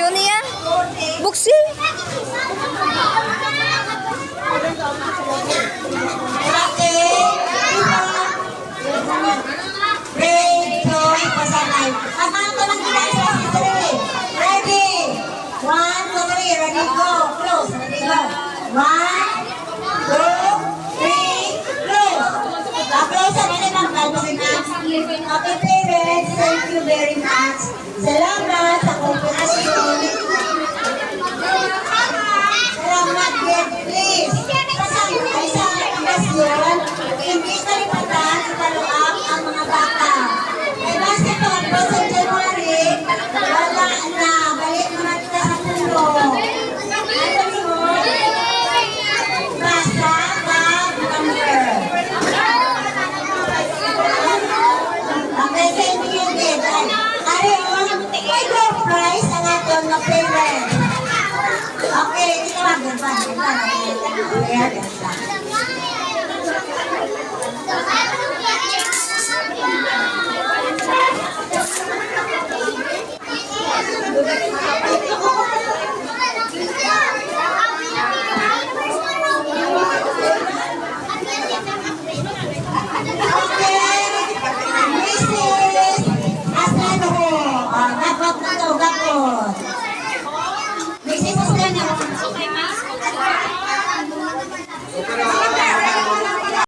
video niya. Buksi. Grade 2, pasanay. Kasama lang kita sa history. Ready? 1, 2, 3. Ready, go. Close. Ready, go. 1, 2, 3, close. Close sa mga ibang kalmasin na. Okay, parents, thank you very much. Salamat sa kooperasyon. Salamat, Ged, please. Ay sa okasyon, hindi kalipatan ipalo-up ang mga bata. May basketball po sa January, wala na. Balik naman kita sa puno. Ano yun? Basta mag-number. Okay, thank you, Ged. Arion, may door prize ang aton na parents. Okay, kita mag-number. Ayan, ganda.